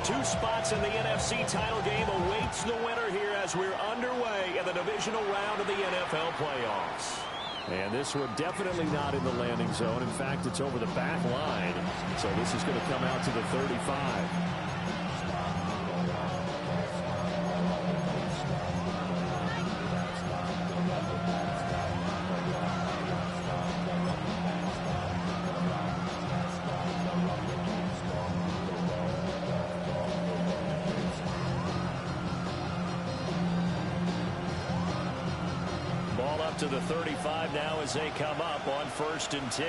Two spots in the NFC title game awaits the winner here as we're underway in the divisional round of the NFL playoffs. And this one definitely not in the landing zone. In fact, it's over the back line. So this is going to come out to the 35. To the 35 now as they come up on 1st and 10.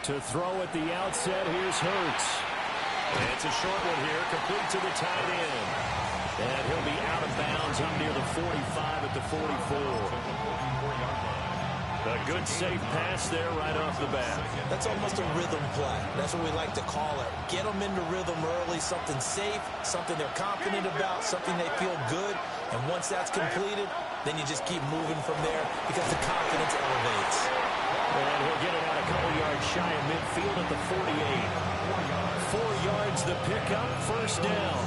To throw at the outset, here's Hurts. And it's a short one here, complete to the tight end. And he'll be out of bounds up near the 45 at the 44. A good safe pass there right off the bat. That's almost a rhythm play. That's what we like to call it. Get them into rhythm early, something safe, something they're confident about, something they feel good. And once that's completed, then you just keep moving from there because the confidence elevates. And he'll get it out a couple yards shy of midfield at the 48. 4 yards the pickup, 1st down.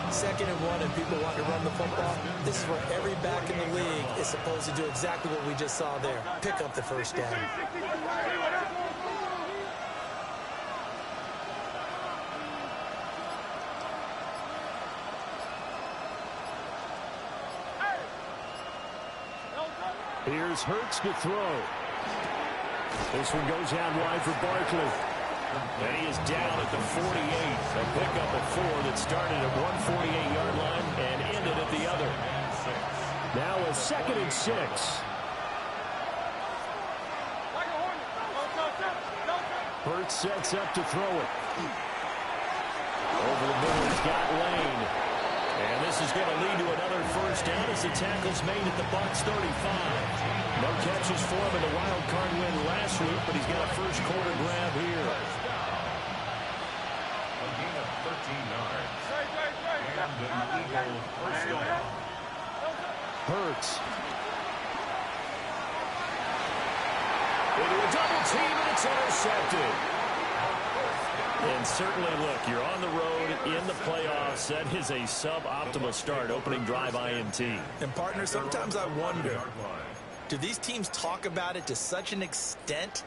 2nd and 1 and people want to run the football. This is where every back in the league is supposed to do exactly what we just saw there. Pick up the 1st down. Here's Hurts to throw. This one goes out wide for Barkley. And he is down at the 48. A pickup of 4 that started at 148-yard line and ended at the other. Now a 2nd and 6. Hurts sets up to throw it. Over the middle, he's got Lane. And this is going to lead to another 1st down as the tackle's made at the Bucs 35. No catches for him in the wild card win last week, but he's got a first quarter grab here. A gain of 13 yards. And an Eagle first down. Hurts. Into a double team, and it's intercepted. And certainly, look, you're on the road in the playoffs. That is a suboptimal start, opening drive INT. And, partner, sometimes I wonder, do these teams talk about it to such an extent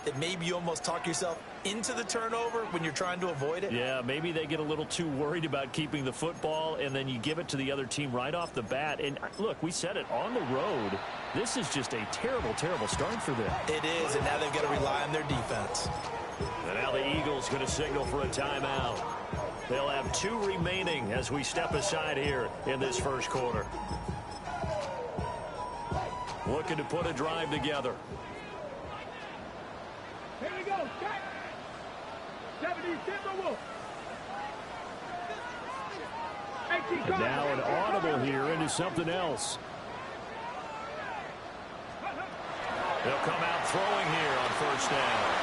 that maybe you almost talk yourself into the turnover when you're trying to avoid it? Yeah, maybe they get a little too worried about keeping the football, and then you give it to the other team right off the bat. And, look, we said it, on the road, this is just a terrible, terrible start for them. It is, and now they've got to rely on their defense. And now the Eagles going to signal for a timeout. They'll have 2 remaining as we step aside here in this first quarter. Looking to put a drive together. Here we go. 70 Timberwolves. And now an audible here into something else. They'll come out throwing here on 1st down.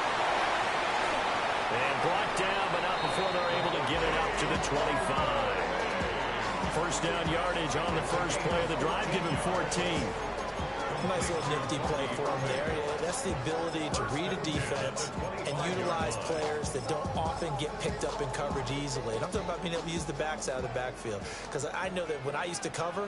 And brought down, but not before they're able to get it up to the 25. 1st down yardage on the first play of the drive, give him 14. Nice little nifty play for him there. That's the ability to read a defense and utilize players that don't often get picked up in coverage easily. And I'm talking about being able to use the backs out of the backfield. Because I know that when I used to cover,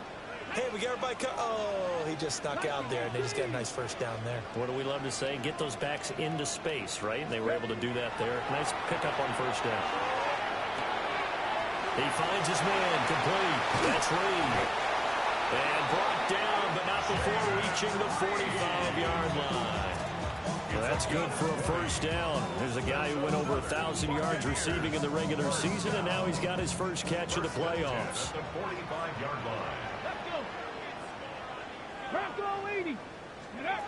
hey, we got everybody oh, he just snuck out there, and they just got a nice 1st down there. What do we love to say? Get those backs into space, right? And they were able to do that there. Nice pickup on 1st down. He finds his man, complete. That's Reed. And brought down, but not before reaching the 45-yard line. Well, that's good for a 1st down. There's a guy who went over 1,000 yards receiving in the regular season, and now he's got his first catch of the playoffs. The 45-yard line. Bronco 80. Get up.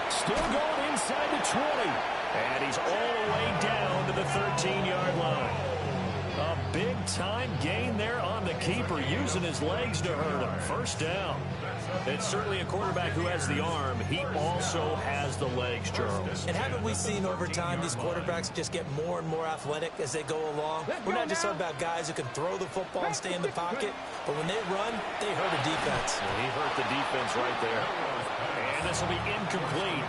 Still going inside the 20. And he's all the way down to the 13-yard line. A Big-time gain there on the keeper, using his legs to hurt him. First down. It's certainly a quarterback who has the arm. He also has the legs, Charles. And haven't we seen over time these quarterbacks just get more and more athletic as they go along? We're not just talking about guys who can throw the football and stay in the pocket, but when they run, they hurt a defense. He hurt the defense right there. And this will be incomplete.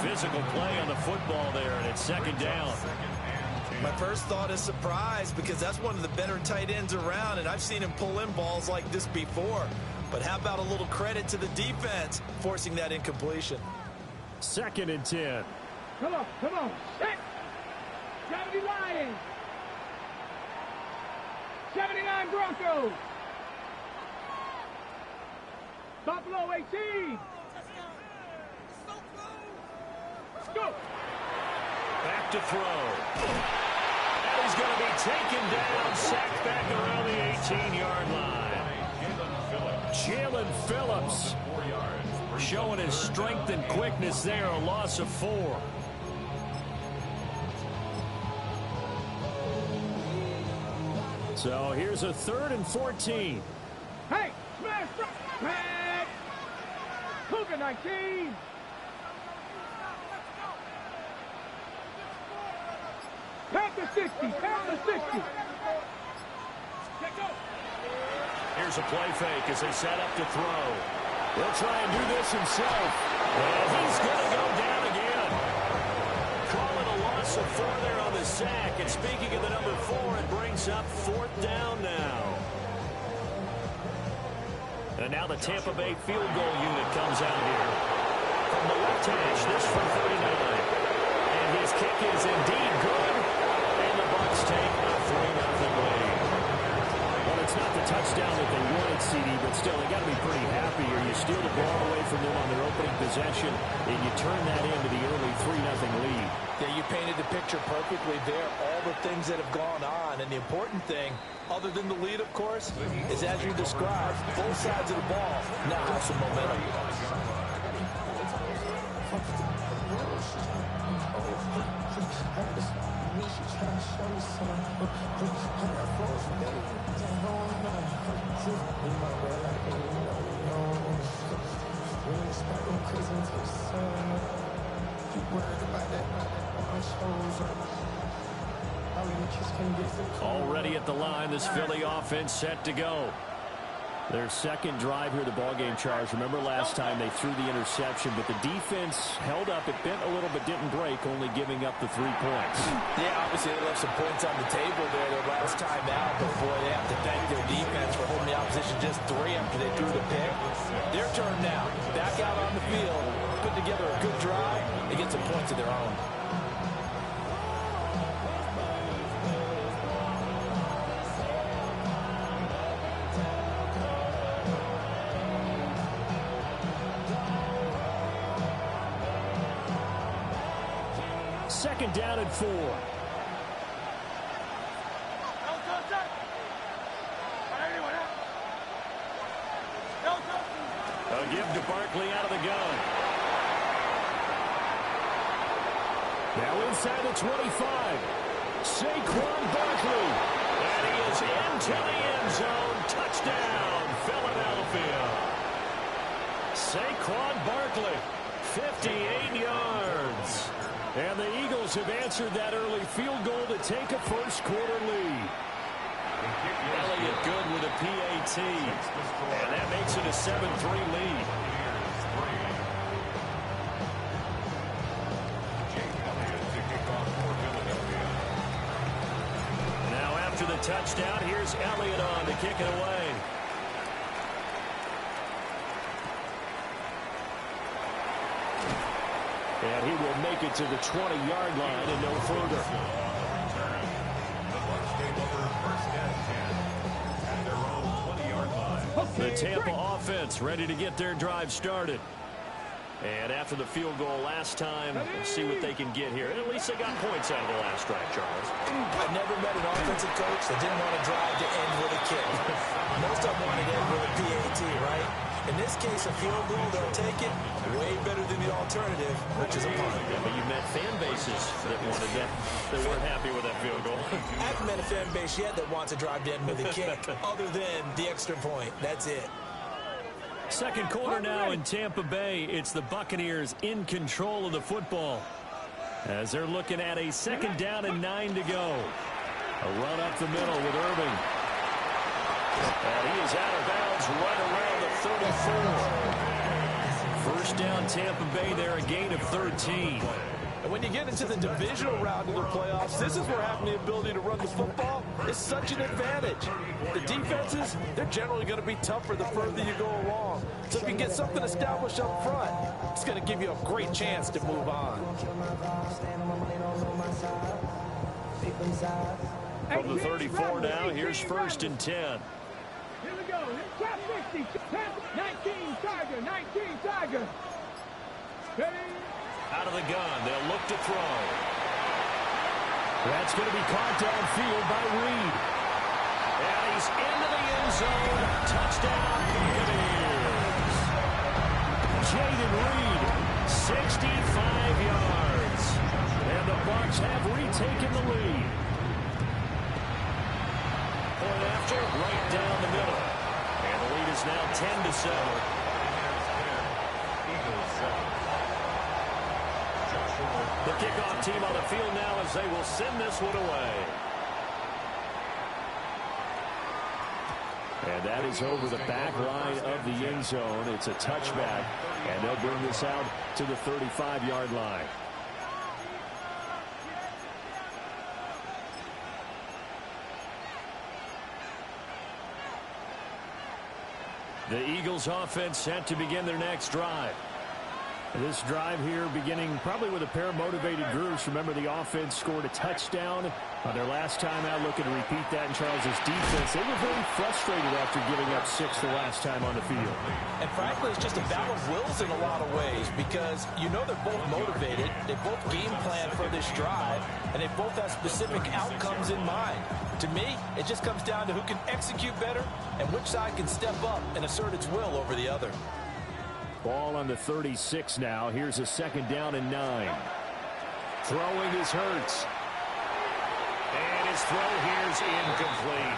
Physical play on the football there, and it's second down. My first thought is surprise, because that's one of the better tight ends around, and I've seen him pull in balls like this before. But how about a little credit to the defense forcing that incompletion? Second and 10. Come on. Set. 70 Lions. 79 Broncos. Buffalo 18. Go. Back to throw. And he's going to be taken down, sacked back around the 18-yard line. Jalen Phillips showing his strength and quickness there, a loss of 4. So here's a 3rd and 14. Hey, smash, back. Cougar 19. Panther 60, Panther 60. Here's a play fake as they set up to throw. He'll try and do this himself. And he's going to go down again. Calling a loss of 4 there on the sack. And speaking of the number 4, it brings up 4th down now. And now the Tampa Bay field goal unit comes out here. From the left hash, this from 39. And his kick is indeed good. And the Bucs take a 3-0 lead. Well, it's not the touchdown that they wanted, CD, but still, they got to be pretty happy, or you steal the ball away from them on their opening possession, and you turn that into the early 3-0 lead. Yeah, you painted the picture perfectly there, all the things that have gone on, and the important thing, other than the lead, of course, is as you described, both sides of the ball now have some momentum. Already at the line, this Philly offense set to go. Their second drive here, the ballgame, Charles. Remember last time they threw the interception, but the defense held up. It bent a little but didn't break, only giving up the 3 points. Yeah, obviously they left some points on the table there their last time out, but boy, they have to thank their defense for holding the opposition just 3 after they threw the pick. Their turn now. Back out on the field, put together a good drive, and get some points of their own. Second down and 4. A give to Barkley out of the gun. Now inside the 25. Saquon Barkley. And he is into the end zone. Touchdown, Philadelphia. Saquon Barkley, 58 yards. And the Eagles have answered that early field goal to take a first-quarter lead. Elliott good with a PAT. And that makes it a 7-3 lead. Now after the touchdown, here's Elliott on to kick it away. And he will make it to the 20-yard line and no further. The Tampa offense ready to get their drive started. And after the field goal last time, we'll see what they can get here. At least they got points out of the last drive, Charles. I never met an offensive coach that didn't want to drive to end with a kick. Most of them wanted to end with a PAT, right? In this case, a field goal, they'll take it way better than the alternative, which is a punt. But you met fan bases that wanted that. They weren't happy with that field goal. I haven't met a fan base yet that wants to drive to end with a kick, other than the extra point. That's it. Second quarter now in Tampa Bay. It's the Buccaneers in control of the football as they're looking at a second down and 9 to go. A run up the middle with Irving. And he is out of bounds right around the 34. First down Tampa Bay there, a gain of 13. And when you get into the divisional round of the playoffs, this is where having the ability to run the football is such an advantage. The defenses, they're generally going to be tougher the further you go along. So if you can get something established up front, it's going to give you a great chance to move on. From the 34 now, here's first and 10. Here we go. Top 60. 19 Tiger. 19 Tiger. Ready? Out of the gun, they'll look to throw. That's going to be caught downfield by Reed. And he's into the end zone. Touchdown, Buccaneers. Jaden Reed, 65 yards. And the Bucs have retaken the lead. Point after, right down the middle. And the lead is now 10-7. The kickoff team on the field now as they will send this one away. And that is over the back line of the end zone. It's a touchback, and they'll bring this out to the 35-yard line. The Eagles offense set to begin their next drive. This drive here beginning probably with a pair of motivated groups. Remember, the offense scored a touchdown on their last time out, looking to repeat that in Charles's defense. They were very frustrated after giving up 6 the last time on the field. And frankly, it's just a battle of wills in a lot of ways because you know they're both motivated, they both game plan for this drive, and they both have specific outcomes in mind. To me, it just comes down to who can execute better and which side can step up and assert its will over the other. Ball on the 36 now. Here's a second down and 9. Throwing is Hurts. And his throw here's incomplete.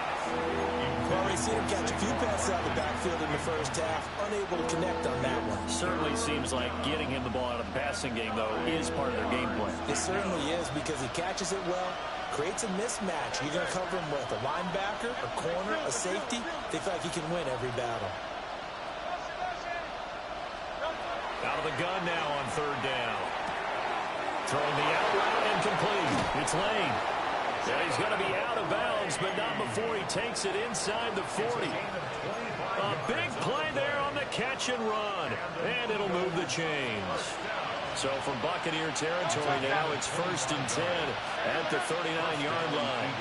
Well, we've seen him catch a few passes out of the backfield in the first half. Unable to connect on that one. Certainly seems like getting him the ball out of the passing game, though, is part of their game plan. It certainly is because he catches it well, creates a mismatch. You're going to cover him with a linebacker, a corner, a safety. They feel like he can win every battle. Out of the gun now on third down. Throwing the out route incomplete. It's Lane. Yeah, he's going to be out of bounds, but not before he takes it inside the 40. A big play there on the catch and run. And it'll move the chains. So from Buccaneer territory now, it's first and 10 at the 39-yard line.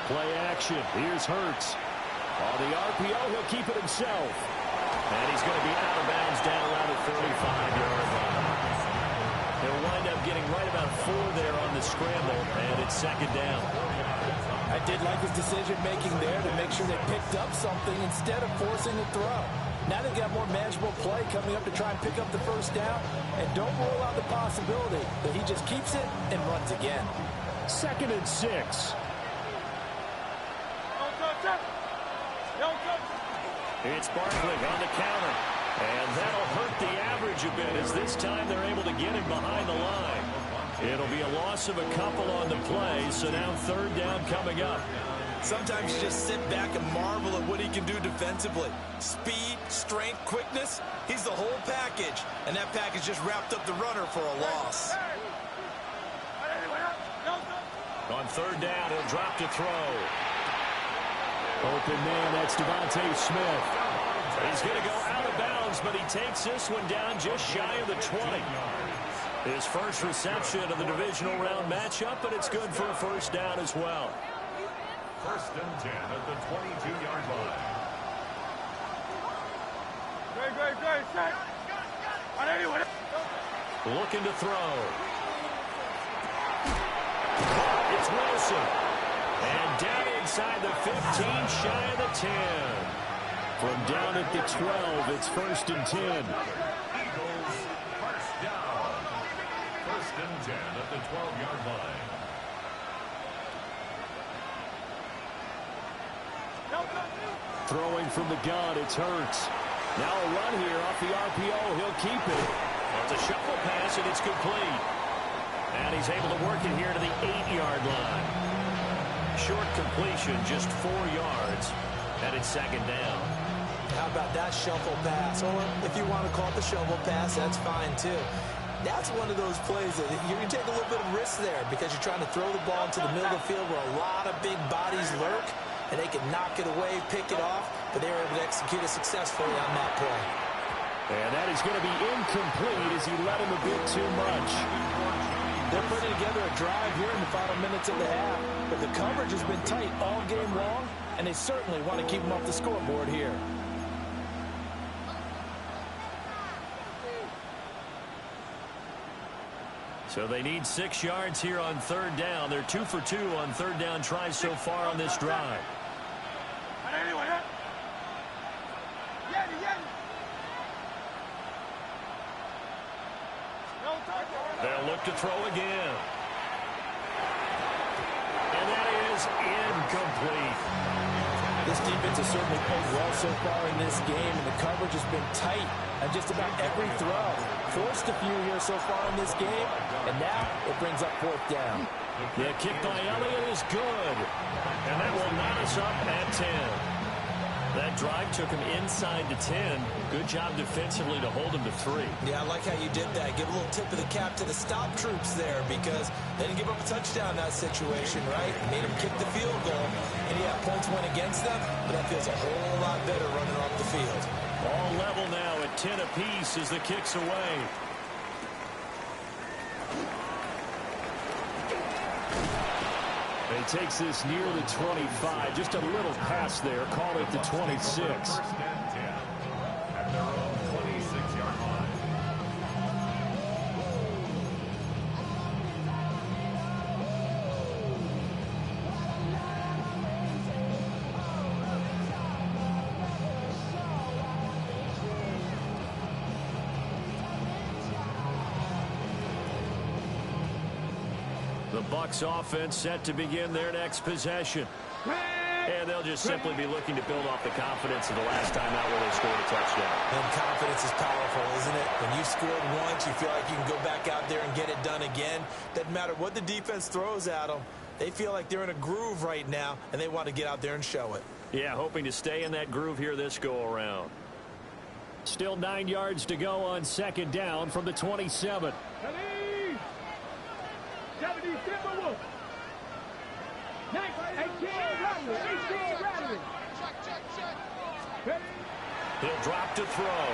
Play action. Here's Hurts. On the RPO, he'll keep it himself. And he's going to be out of bounds down around the 35-yard line. He'll wind up getting right about 4 there on the scramble, and it's second down. I did like his decision-making there to make sure they picked up something instead of forcing a throw. Now they've got more manageable play coming up to try and pick up the first down, and don't rule out the possibility that he just keeps it and runs again. Second and 6. It's Barkley on the counter. And that'll hurt the average a bit as this time they're able to get him behind the line. It'll be a loss of a couple on the play, so now third down coming up. Sometimes you just sit back and marvel at what he can do defensively. Speed, strength, quickness, he's the whole package. And that package just wrapped up the runner for a loss. On third down, he'll drop to throw. Open man, that's Devontae Smith. He's going to go out of bounds, but he takes this one down just shy of the 20. His first reception of the divisional round matchup, but it's good for a first down as well. First and 10 at the 22-yard line. Looking to throw. It's Wilson. And down inside the 15, shy of the 10. From down at the 12, it's 1st and 10. Eagles first down. 1st and 10 at the 12-yard line. Throwing from the gun, it's Hurts. Now a run here off the RPO. He'll keep it. Well, it's a shuffle pass, and it's complete. And he's able to work it here to the 8-yard line. Short completion, just 4 yards. And it's 2nd down. How about that shuffle pass? Or if you want to call it the shovel pass, that's fine too. That's one of those plays that you're going to take a little bit of risk there because you're trying to throw the ball into the middle of the field where a lot of big bodies lurk, and they can knock it away, pick it off, but they were able to execute it successfully on that play. And that is going to be incomplete as he let him a bit too much. They're putting together a drive here in the final minutes of the half, but the coverage has been tight all game long, and they certainly want to keep them off the scoreboard here. So they need 6 yards here on 3rd down. They're 2 for 2 on 3rd down tries so far on this drive. They'll look to throw again. And that is incomplete. This defense has certainly played well so far in this game, and the coverage has been tight on just about every throw. Forced a few here so far in this game, and now it brings up 4th down. The kick by Elliott is good. And that will knot us up at 10. That drive took him inside the 10. Good job defensively to hold him to 3. Yeah, I like how you did that. Give a little tip of the cap to the stop troops there because they didn't give up a touchdown in that situation, right? Made them kick the field goal. And yeah, points went against them, but that feels a whole lot better running off the field. All level now at 10 apiece as the kick's away. He takes this near the 25. Just a little pass there. Call it the 26. 1st and 10 at their own 26-yard line. The Bucs offense set to begin their next possession. And they'll just simply be looking to build off the confidence of the last time out where they scored a touchdown. And confidence is powerful, isn't it? When you scored once, you feel like you can go back out there and get it done again. Doesn't matter what the defense throws at them. They feel like they're in a groove right now, and they want to get out there and show it. Yeah, hoping to stay in that groove here this go-around. Still 9 yards to go on 2nd down from the 27. 70 Timberwolves. 18 Rattler. 18 Rattler. He'll drop to throw.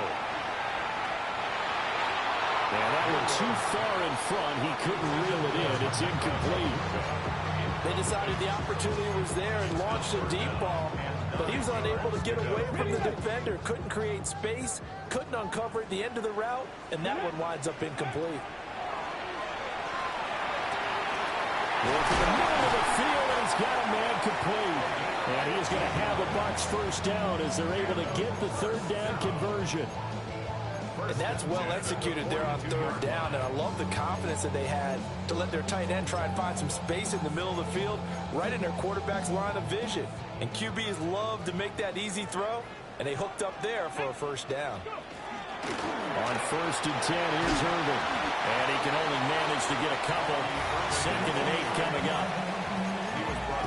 And that one too far in front. He couldn't reel it in. It's incomplete. They decided the opportunity was there and launched a deep ball, but he was unable to get away from the defender. Couldn't create space, couldn't uncover at the end of the route, and that one winds up incomplete. Going to the middle of the field, and he's got a man complete. And he's going to have a Bucs 1st down as they're able to get the 3rd down conversion. And that's well executed there on 3rd down, and I love the confidence that they had to let their tight end try and find some space in the middle of the field, right in their quarterback's line of vision. And QBs love to make that easy throw, and they hooked up there for a 1st down. On 1st and 10, here's Irvin. And he can only manage to get a couple. 2nd and 8 coming up.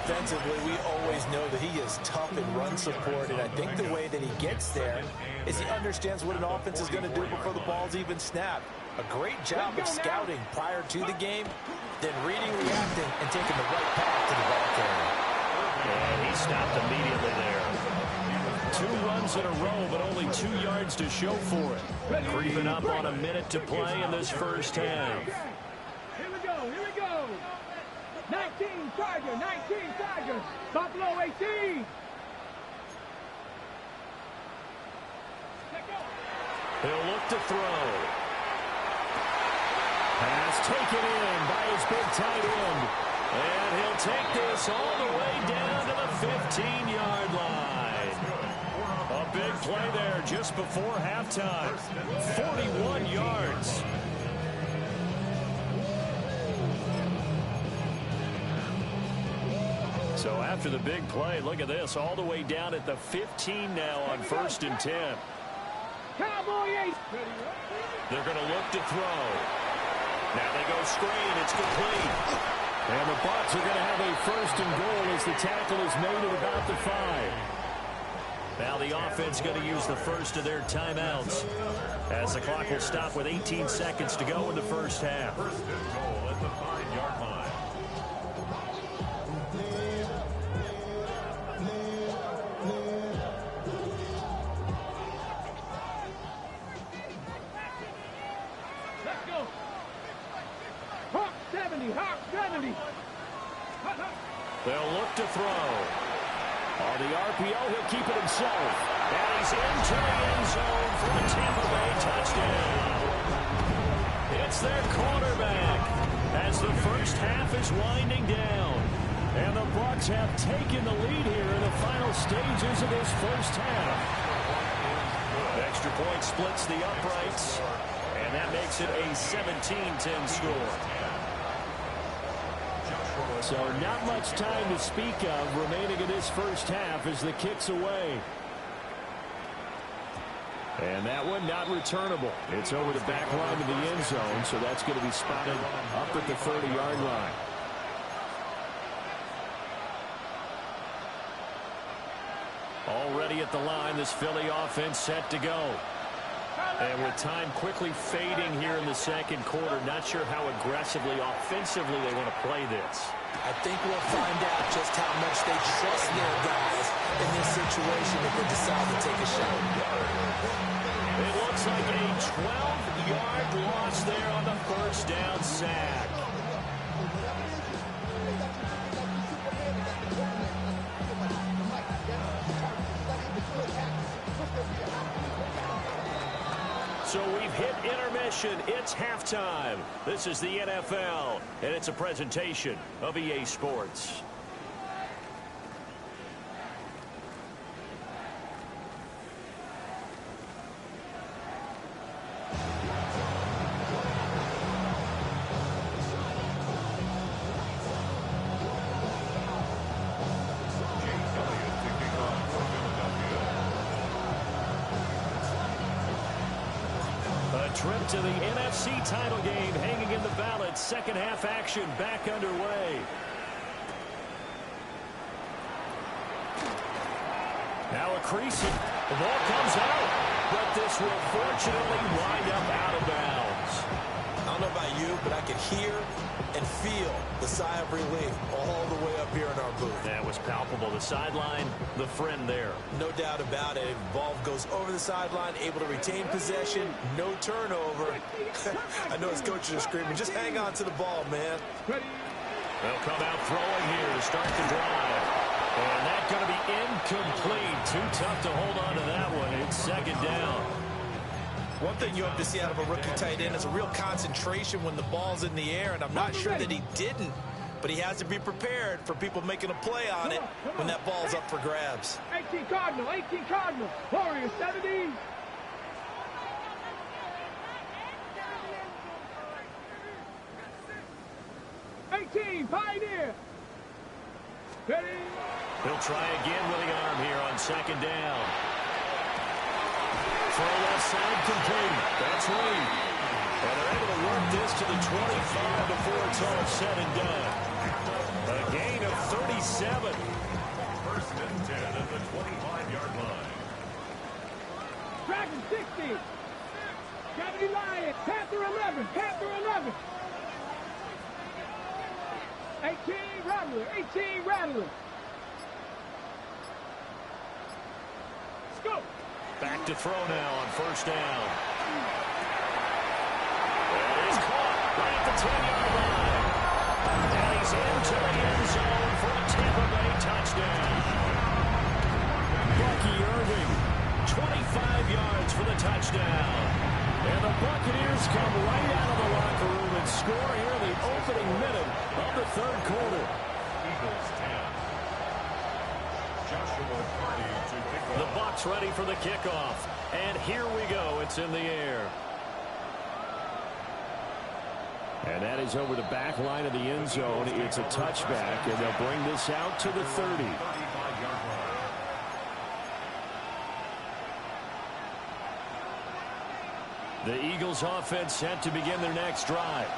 Defensively, we always know that he is tough in run support, and I think the way that he gets there is he understands what an offense is going to do before the ball's even snapped. A great job of scouting prior to the game, then reading, reacting, and taking the right path to the ball carrier. And he stopped immediately there. 2 runs in a row, but only 2 yards to show for it. Creeping up on a minute to play in this 1st half. Here we go. Here we go. 19 Charger. 19 Charger. Buffalo 18. He'll look to throw. Pass taken in by his big tight end. And he'll take this all the way down to the 15-yard line. A big play there just before halftime. 41 yards. So after the big play, look at this, all the way down at the 15 now on 1st and 10. They're going to look to throw. Now they go screen. It's complete. And the Bucs are going to have a 1st and goal as the tackle is made at about the 5. Now the offense going to use the first of their timeouts as the clock will stop with 18 seconds to go in the first half. 1st and goal at the 5-yard line. They'll look to throw. On the RPO, he'll keep it himself. And he's into the end zone for a Tampa Bay touchdown. It's their quarterback as the first half is winding down. And the Bucs have taken the lead here in the final stages of this first half. Extra point splits the uprights, and that makes it a 17-10 score. So not much time to speak of remaining in this first half as the kick's away. And that one not returnable. It's over the back line of the end zone, so that's going to be spotted up at the 30-yard line. Already at the line, this Philly offense set to go. And with time quickly fading here in the second quarter, not sure how aggressively, offensively they want to play this. I think we'll find out just how much they trust their guys in this situation if they decide to take a shot. It looks like a 12-yard loss there on the first down sack. So we've hit intermission. It's halftime. This is the NFL, and it's a presentation of EA Sports. Trip to the NFC title game hanging in the balance. Second half action back underway. Now a creasing. The ball comes out, but this will fortunately wind up out of bounds. I don't know about you, but I could hear and feel the sigh of relief all the way up here in our booth. That was palpable. The sideline, the friend there. No doubt about it. Ball goes over the sideline, able to retain possession, no turnover. I know his coaches are screaming, just hang on to the ball, man. They'll come out throwing here to start the drive. And that's going to be incomplete. Too tough to hold on to that one. It's second down. One thing you hope to see out of a rookie tight end is a real concentration when the ball's in the air, and I'm not sure that he didn't, but he has to be prepared for people making a play on it when that ball's up for grabs. 18 Cardinal, Warriors 70. Pioneer. Ready. He'll try again with the arm here on second down. For a left side complete. That's Reed. And they're able to work this to the 25 before it's all said and done. A gain of 37. 1st and 10 at the 25-yard line. Dragon 60. Gravity Lion. Panther 11. 18 Rattler. Let's go. Back to throw now on first down. That is caught right at the 10-yard line. And he's into the end zone for a Tampa Bay touchdown. Bucky Irving, 25 yards for the touchdown. And the Buccaneers come right out of the locker room and score here in the opening minute of the third quarter. Eagles 10. Joshua Carty The Bucs ready for the kickoff. And here we go. It's in the air. And that is over the back line of the end zone. It's a touchback, and they'll bring this out to the 30. The Eagles offense set to begin their next drive.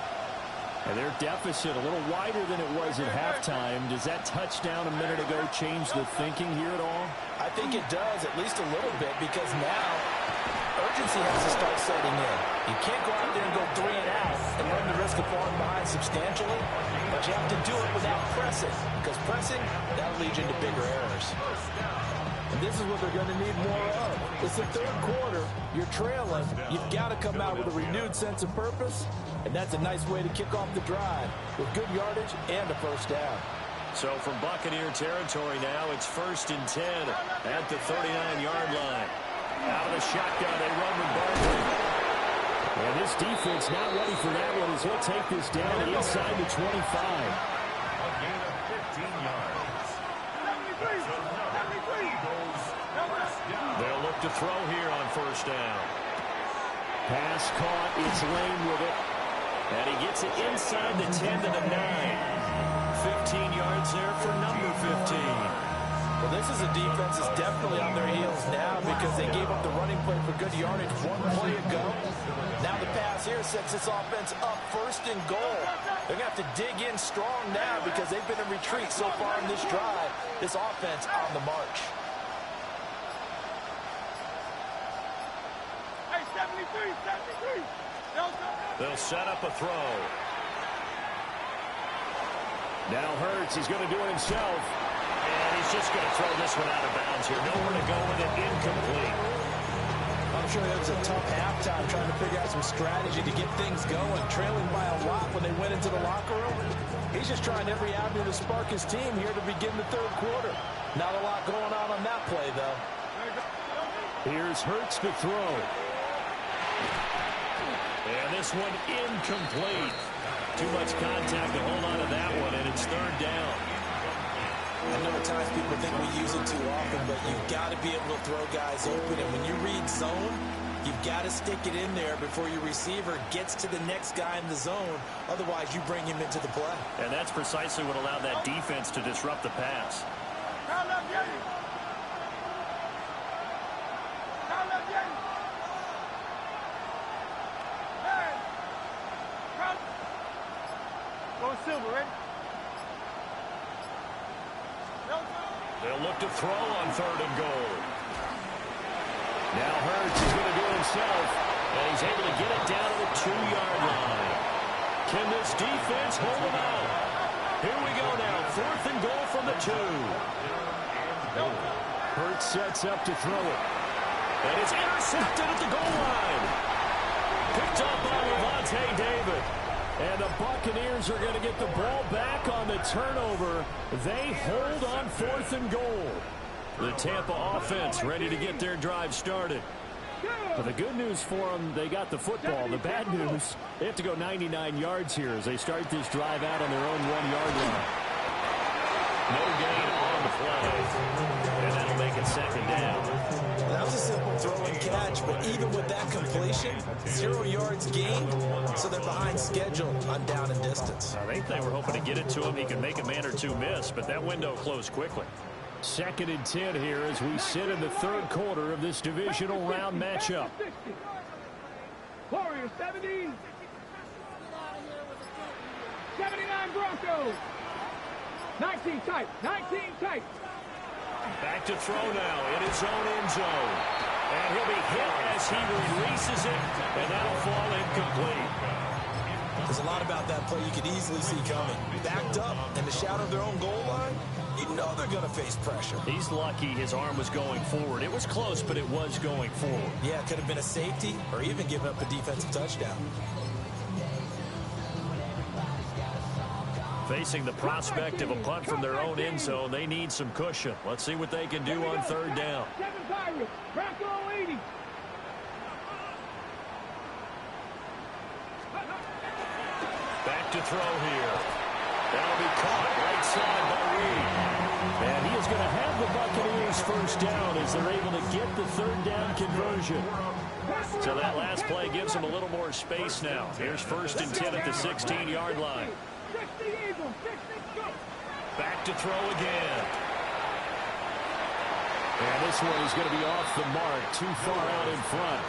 And their deficit a little wider than it was at halftime. Does that touchdown a minute ago change the thinking here at all? I think it does, at least a little bit, because now urgency has to start setting in. You can't go out there and go 3 and out and run the risk of falling behind substantially, but you have to do it without pressing, because pressing, that'll lead you into bigger errors. And this is what they're going to need more of. It's the third quarter. You're trailing. You've got to come out with a renewed sense of purpose, and that's a nice way to kick off the drive with good yardage and a first down. So from Buccaneer territory now, it's 1st and 10 at the 39-yard line. Out of the shotgun, they run with Barkley. And this defense not ready for that one as he'll take this down inside the 25. A gain of 15 yards. They'll look to throw here on first down. Pass caught. It's Lane with it. And he gets it inside the 10 to the 9. 15 yards there for number 15. Well, this is a defense that's definitely on their heels now because they gave up the running play for good yardage 1 play ago. Now the pass here sets this offense up 1st and goal. They're going to have to dig in strong now because they've been in retreat so far in this drive. This offense on the march. Hey, 73. They'll set up a throw. Now Hurts is going to do it himself. And he's just going to throw this one out of bounds here. Nowhere to go with it. Incomplete. I'm sure it was a tough halftime trying to figure out some strategy to get things going. Trailing by a lot when they went into the locker room. He's just trying every avenue to spark his team here to begin the third quarter. Not a lot going on that play, though. Here's Hurts to throw. And this one incomplete. Too much contact to hold on to that one, and it's 3rd down. I know at times people think we use it too often, but you've got to be able to throw guys open. And when you read zone, you've got to stick it in there before your receiver gets to the next guy in the zone. Otherwise, you bring him into the play. And that's precisely what allowed that defense to disrupt the pass. Silver, ready? They'll look to throw on 3rd and goal. Now Hurts is going to do it himself, and he's able to get it down to the 2-yard line. Can this defense hold him out? Here we go now, 4th and goal from the 2. Hurts sets up to throw it. And it's intercepted at the goal line. Picked up by Levante David. And the Buccaneers are going to get the ball back on the turnover. They hold on 4th and goal. The Tampa offense ready to get their drive started. But the good news for them, they got the football. The bad news, they have to go 99 yards here as they start this drive out on their own 1-yard line. No gain on the play. And that'll make it 2nd down. That was a simple throw and catch, but even with that completion, 0 yards gained, so they're behind schedule on down and distance. I think they were hoping to get it to him. He could make a man or two miss, but that window closed quickly. 2nd and 10 here as we sit in the 3rd quarter of this divisional round matchup. Warriors 70. 79 Broncos. 19 tight. Back to throw now in his own end zone. And he'll be hit as he releases it, and that'll fall incomplete. There's a lot about that play you could easily see coming. Backed up in the shadow of their own goal line, you know they're going to face pressure. He's lucky his arm was going forward. It was close, but it was going forward. Yeah, it could have been a safety or even given up a defensive touchdown. Facing the prospect of a punt from their own end zone, they need some cushion. Let's see what they can do on 3rd down. 7 Pirates, Bronco 80. Back to throw here. That'll be caught right side by Reed. And he is going to have the Buccaneers first down as they're able to get the third down conversion. So that last play gives them a little more space now. Here's 1st and 10 at the 16-yard line. Back to throw again. And this one is going to be off the mark, too far out in front.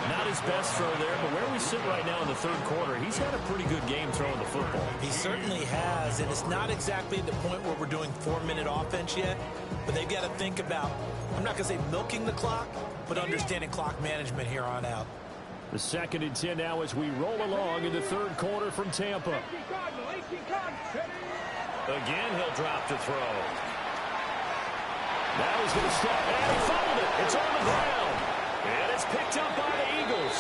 Not his best throw there, but where we sit right now in the third quarter, he's had a pretty good game throwing the football. He certainly has, and it's not exactly at the point where we're doing 4-minute offense yet, but they've got to think about, I'm not going to say milking the clock, but understanding clock management here on out. The 2nd and 10 now as we roll along in the third quarter from Tampa. Again, he'll drop to throw. Now he's going to step, and he fumbled it. It's on the ground. And it's picked up by the Eagles.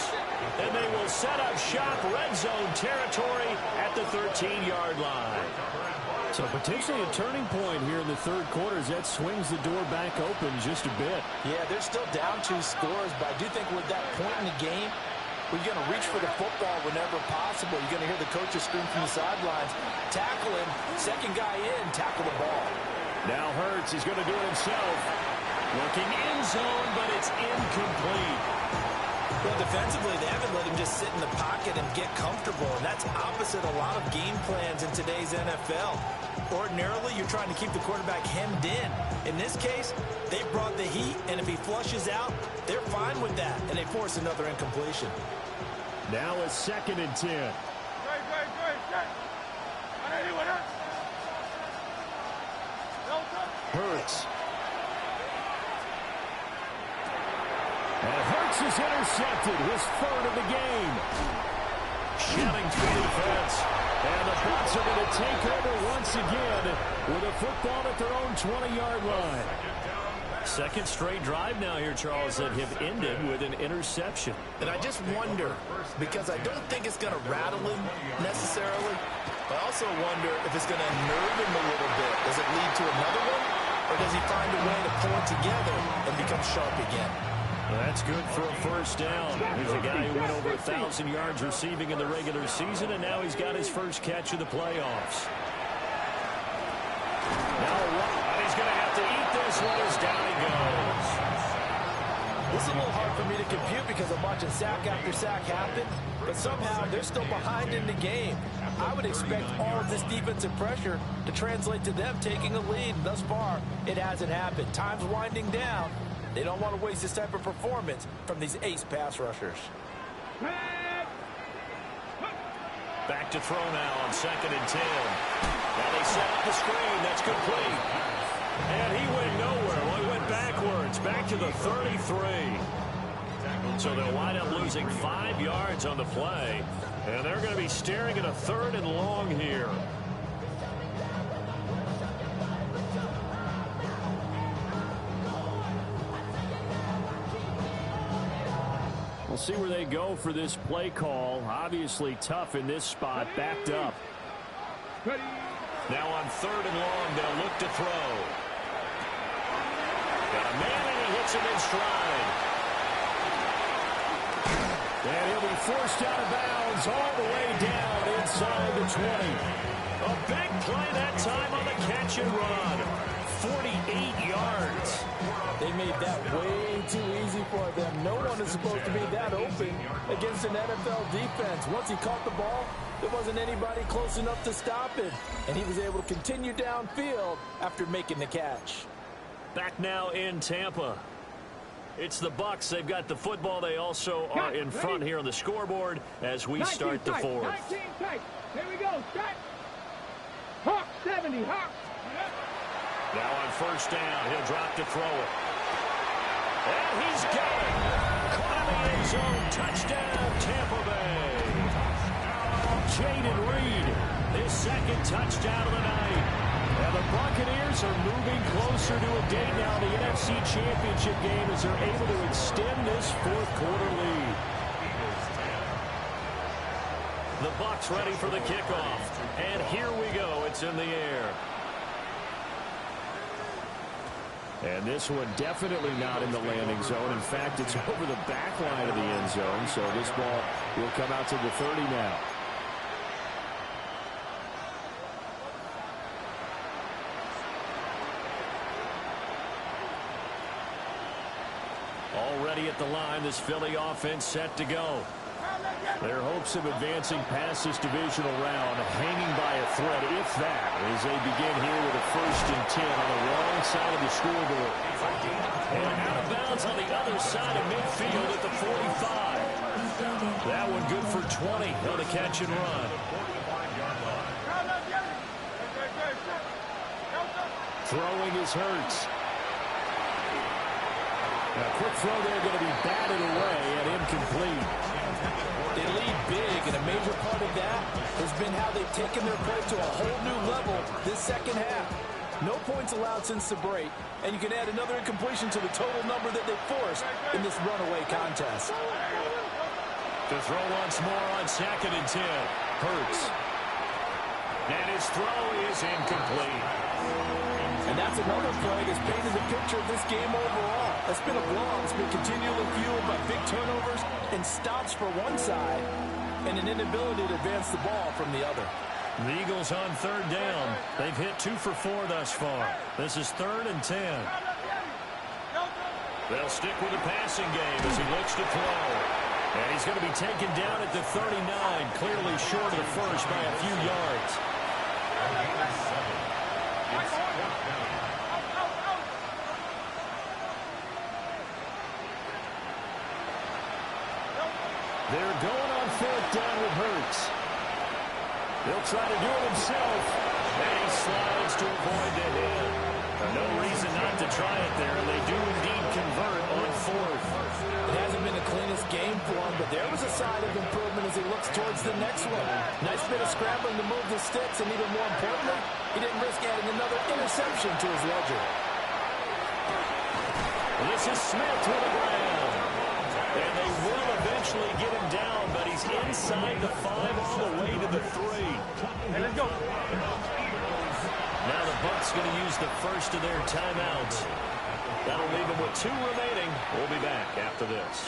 And they will set up shop red zone territory at the 13-yard line. So potentially a turning point here in the third quarter as that swings the door back open just a bit. Yeah, they're still down 2 scores, but I do think we're at that point in the game where you're going to reach for the football whenever possible. You're going to hear the coaches scream from the sidelines. Tackle him. Second guy in, tackle the ball. Now Hurts is going to do it himself. Looking in zone, but it's incomplete. Well, defensively, they haven't let him just sit in the pocket and get comfortable, and that's opposite a lot of game plans in today's NFL. Ordinarily, you're trying to keep the quarterback hemmed in. In this case, they brought the heat, and if he flushes out, they're fine with that, and they force another incompletion. Now a 2nd and 10. Hurts. And Hurts is intercepted, his 3rd of the game. Shouting through the defense. And the Bucs are going to take over once again with a football at their own 20-yard line. 2nd straight drive now here, Charles, that have ended with an interception. And I just wonder, because I don't think it's going to rattle him necessarily, but I also wonder if it's going to nerve him a little bit. Does it lead to another one, or does he find a way to pull it together and become sharp again? Well, that's good for a first down. Here's a guy who went over 1,000 yards receiving in the regular season, and now he's got his first catch of the playoffs. Now he's going to have to eat this one as down he goes. This is a little hard for me to compute because I'm watching sack after sack happen, but somehow they're still behind in the game. I would expect all of this defensive pressure to translate to them taking a lead. Thus far, it hasn't happened. Time's winding down. They don't want to waste this type of performance from these ace pass rushers. Back to throw now on 2nd and 10. Now they set up the screen. That's complete. And he went nowhere. Well, he went backwards. Back to the 33. So they'll wind up losing 5 yards on the play. And they're going to be staring at a 3rd and long here. We'll see where they go for this play call. Obviously tough in this spot, backed up. Now on 3rd and long, they'll look to throw. Got a man and he hits him in stride. And he'll be forced out of bounds all the way down inside the 20. A big play that time on the catch and run. 48 yards. They made that way too easy for them. No one is supposed to be that open against an NFL defense. Once he caught the ball, there wasn't anybody close enough to stop him. And he was able to continue downfield after making the catch. Back now in Tampa. It's the Bucs. They've got the football. They also are in front here on the scoreboard as we start the 4th. 19 tight. Here we go. Start. Hawk 70. Hawk. Now on 1st down, he'll drop to throw it. And he's got it. Caught in the end zone. Touchdown, Tampa Bay. Jaden Reed, his 2nd touchdown of the night. And the Buccaneers are moving closer to a date now in the NFC Championship game as they're able to extend this 4th quarter lead. The Bucs ready for the kickoff. And here we go. It's in the air. And this one definitely not in the landing zone. In fact, it's over the back line of the end zone. So this ball will come out to the 30 now. Already at the line, this Philly offense set to go. Their hopes of advancing past this divisional round hanging by a thread, if that, as they begin here with a 1st and 10 on the wrong side of the scoreboard. And out of bounds on the other side of midfield at the 45. That one good for 20 on the catch and run. Throwing is Hurts. A quick throw there going to be batted away and incomplete. They lead big, and a major part of that has been how they've taken their play to a whole new level this second half. No points allowed since the break, and you can add another incompletion to the total number that they forced in this runaway contest. To throw once more on 2nd and 10. Hurts. And his throw is incomplete. And that's another play that's painted the picture of this game overall. It's been a blowout. It's been continually fueled by big turnovers and stops for one side and an inability to advance the ball from the other. The Eagles on 3rd down. They've hit 2 for 4 thus far. This is 3rd and 10. They'll stick with the passing game as he looks to throw. And he's going to be taken down at the 39, clearly short of the first by a few yards. They're going on 4th down with Hurts. He'll try to do it himself. And he slides to avoid the hit. No reason not to try it there. And they do indeed convert on 4th. It hasn't been the cleanest game for him, but there was a sign of improvement as he looks towards the next one. Nice bit of scrambling to move the sticks, and even more importantly, he didn't risk adding another interception to his ledger. This is Smith with a ground. And they will eventually get him down, but he's inside the 5 all the way to the 3. Hey, let's go. Now the Bucs going to use the first of their timeouts. That'll leave them with 2 remaining. We'll be back after this.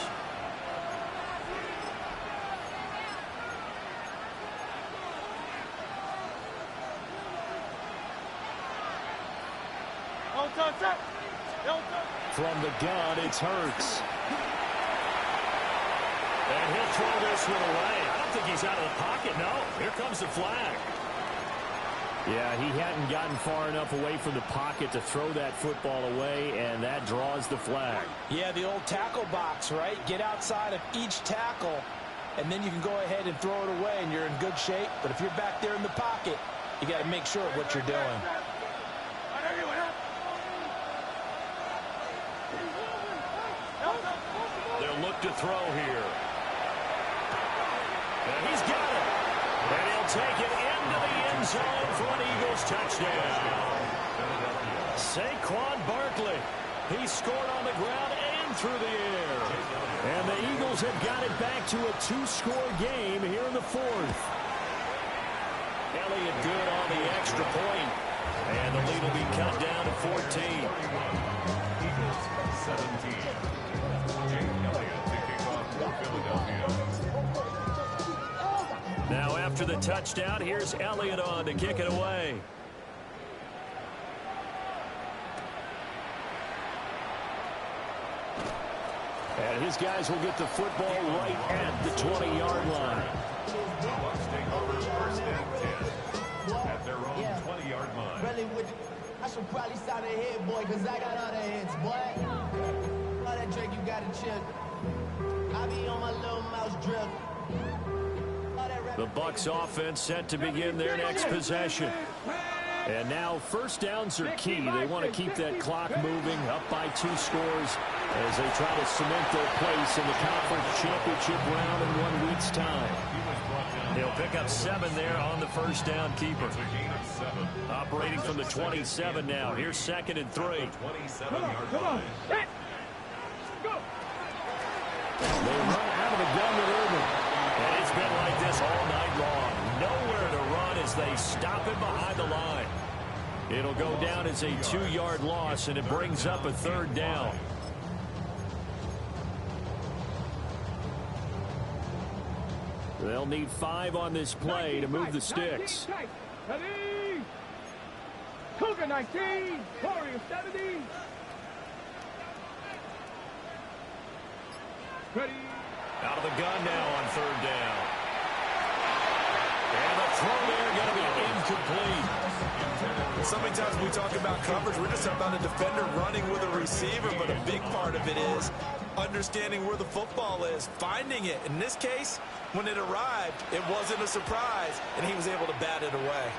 From the gun, it's Hurts. And he'll throw this one away. I don't think he's out of the pocket. No, here comes the flag. Yeah, he hadn't gotten far enough away from the pocket to throw that football away, and that draws the flag. Yeah, the old tackle box, right? Get outside of each tackle, and then you can go ahead and throw it away, and you're in good shape. But if you're back there in the pocket, you got to make sure of what you're doing. They'll look to throw here. And he's got it. And he'll take it into the end zone for an Eagles touchdown. Saquon Barkley. He scored on the ground and through the air. And the Eagles have got it back to a 2-score game here in the 4th. Elliott good on the extra point. And the lead will be cut down to 14. Eagles 17. Elliott to kick off for Philadelphia. Now after the touchdown, here's Elliott on to kick it away. And his guys will get the football right at the 20-yard line. Bucs take over 1st and 10 at their own 20-yard line. Really, I should probably sign a hit, boy, because I got all the hits, boy. All that Drake, you got to chill. I be on my little mouse drip. The Bucs offense set to begin their next possession. And now 1st downs are key. They want to keep that clock moving up by 2 scores as they try to cement their place in the conference championship round in 1 week's time. They'll pick up 7 there on the 1st down keeper. Operating from the 27 now. Here's 2nd and 3. 27-yard line. Go. They run out of the gun with Irvin. And it's been like this all night long. Nowhere to run as they stop him behind the line. It'll go down as a 2-yard loss, and it brings up a 3rd down. They'll need 5 on this play to move the sticks. Ready? Cougar 19, Warrior 70. Ready. Out of the gun now on third down. And the throw there going to be incomplete. So many times when we talk about coverage, we're just talking about a defender running with a receiver, but a big part of it is understanding where the football is, finding it. In this case, when it arrived, it wasn't a surprise, and he was able to bat it away.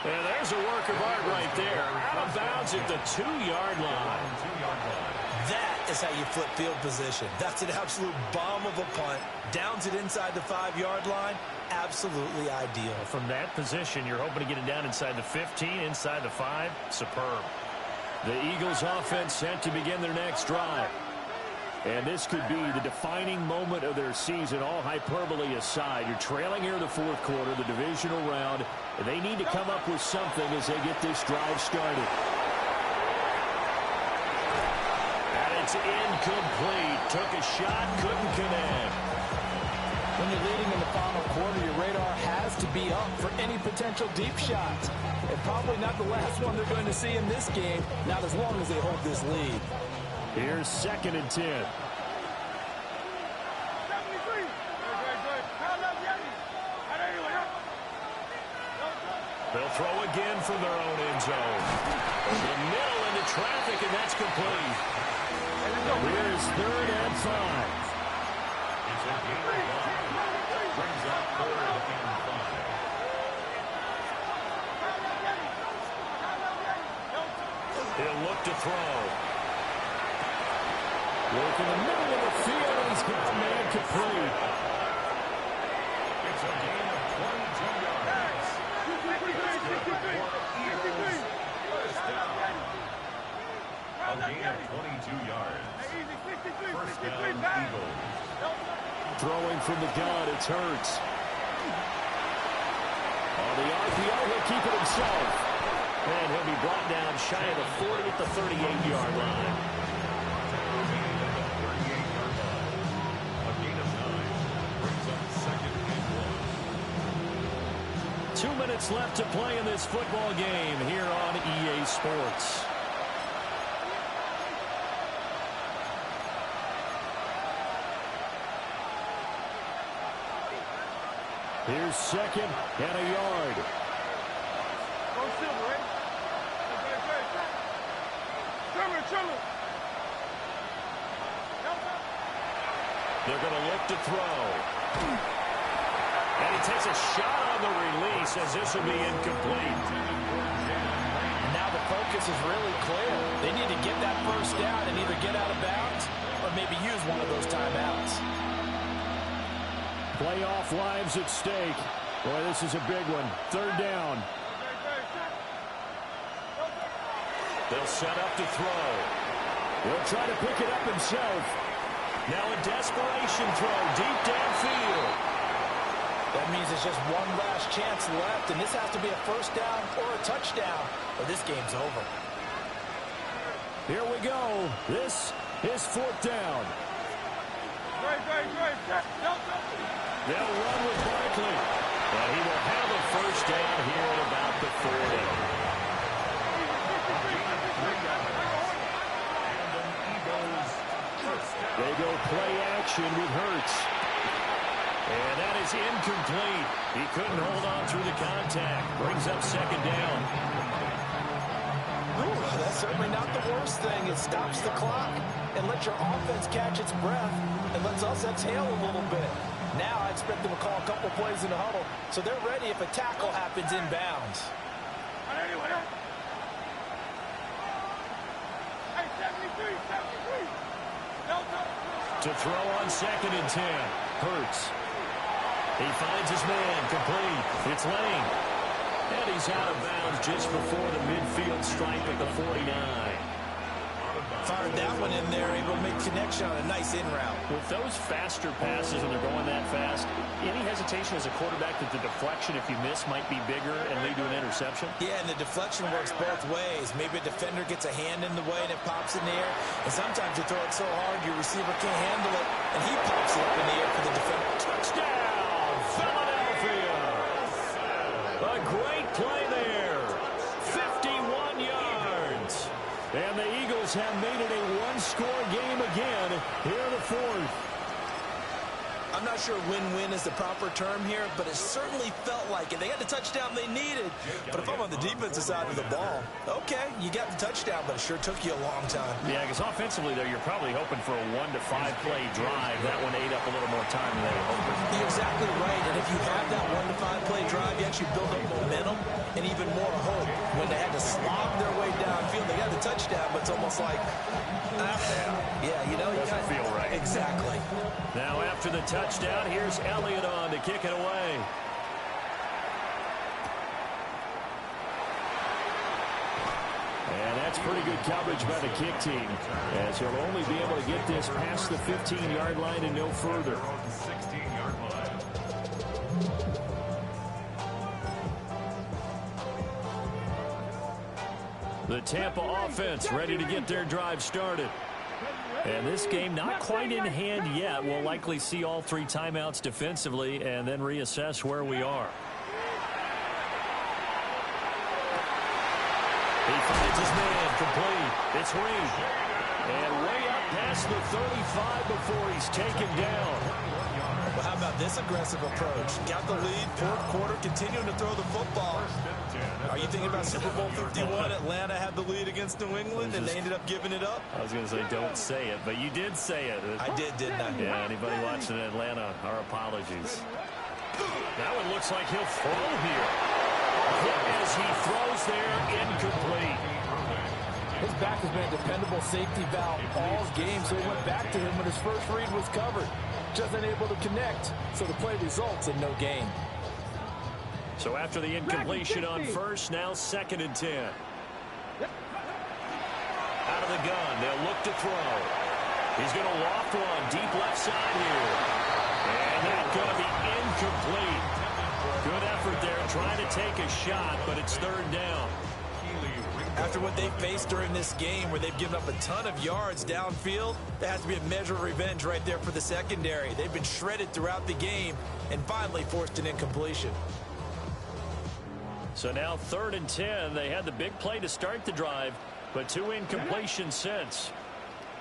And there's a work of art right there. Out of bounds at the 2-yard line. That is how you flip field position. That's an absolute bomb of a punt. Downs it inside the 5-yard line. Absolutely ideal. From that position, you're hoping to get it down inside the 15, inside the 5. Superb. The Eagles offense set to begin their next drive. And this could be the defining moment of their season, all hyperbole aside. You're trailing here in the fourth quarter, the divisional round. They need to come up with something as they get this drive started. And it's incomplete. Took a shot, couldn't connect. When you're leading in the final quarter, your radar has to be up for any potential deep shots. And probably not the last one they're going to see in this game, not as long as they hold this lead. Here's 2nd and 10. They'll throw again from their own end zone. Over the middle into traffic, and that's complete. Here's 3rd and 5. It's a gain of 1. Brings up 3rd and 5. He'll look to throw. Work in the middle of the field, and he's got the man complete. It's a gain of 22 yards. First down. A gain of 22 yards. First down, Eagles. Throwing from the gun, it's Hurts. On the RPO, he'll keep it himself. And he'll be brought down shy of the 40 at the 38-yard line. A gain of 9. Brings up 2nd and 1. 2 minutes left to play in this football game here on EA Sports. Here's 2nd and a yard. They're going to look to throw. And he takes a shot on the release as this will be incomplete. And now the focus is really clear. They need to get that first down and either get out of bounds or maybe use one of those timeouts. Playoff lives at stake. Boy, this is a big one. 3rd down. They'll set up to throw. He'll try to pick it up himself. Now a desperation throw deep downfield. That means it's just one last chance left, and this has to be a first down or a touchdown, or this game's over. Here we go. This is 4th down. They'll run with Barkley. But he will have a first down here at about the 40. They go play action with Hurts. And that is incomplete. He couldn't hold on through the contact. Brings up 2nd down. Ooh, that's certainly not the worst thing. It stops the clock and lets your offense catch its breath and lets us exhale a little bit. Now I expect them to call a couple plays in the huddle so they're ready if a tackle happens inbounds. To throw on 2nd and 10. Hurts. He finds his man complete. It's Lane. And he's out of bounds just before the midfield stripe at the 49. Fired that one in there, able to make connection on a nice in route. With those faster passes and they're going that fast, any hesitation as a quarterback that the deflection, if you miss, might be bigger and lead to an interception? Yeah, and the deflection works both ways. Maybe a defender gets a hand in the way and it pops in the air. And sometimes you throw it so hard your receiver can't handle it, and he pops it up in the air for the defender. Touchdown, Philadelphia! A great play there. 51 yards. And the Eagles Broncos have made it a one-score game again here in the fourth. I'm not sure win-win is the proper term here, but it certainly felt like it. They got the touchdown they needed. But if I'm on the defensive side of the ball, okay, you got the touchdown, but it sure took you a long time. Yeah, because offensively, though, you're probably hoping for a 1 to 5 play drive. That one ate up a little more time than they were hoping. You're exactly right. And if you have that 1 to 5 play drive, you actually build up momentum and even more hope. When they had to slob their way downfield, they got the touchdown, but it's almost like, yeah, you know, you doesn't feel right. Exactly. Now after the touchdown, here's Elliott on to kick it away. And that's pretty good coverage by the kick team, as he'll only be able to get this past the 15-yard line and no further. 16-yard line. The Tampa offense ready to get their drive started. And this game not quite in hand yet. We'll likely see all 3 timeouts defensively and then reassess where we are. He finds his man complete. It's Reed. And way up past the 35 before he's taken down. Well, how about this aggressive approach? Got the lead, fourth quarter, continuing to throw the football. Are you thinking about Super Bowl 51? Atlanta had the lead against New England, and they ended up giving it up? I was going to say, don't say it, but you did say it. I did, didn't I? Yeah, anybody watching Atlanta, our apologies. That one looks like he'll throw here. As he throws there, incomplete. His back has been a dependable safety valve all game, so he went back to him when his first read was covered. Just unable to connect, so the play results in no gain. So after the incompletion on first, now 2nd and 10. Out of the gun, they'll look to throw. He's going to loft one deep left side here. And that's going to be incomplete. Good effort there, trying to take a shot, but it's 3rd down. After what they faced during this game, where they've given up a ton of yards downfield, there has to be a measure of revenge right there for the secondary. They've been shredded throughout the game and finally forced an incompletion. So now 3rd and 10. They had the big play to start the drive, but 2 incompletions since.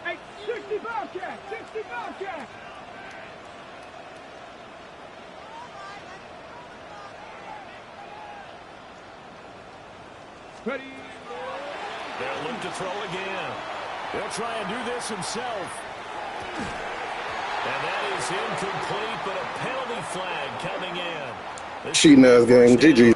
Hey, 60 Bobcat! 60 Bobcat! Ready? They'll look to throw again. He'll try and do this himself. And that is incomplete, but a penalty flag coming in. Cheating ass game. GG.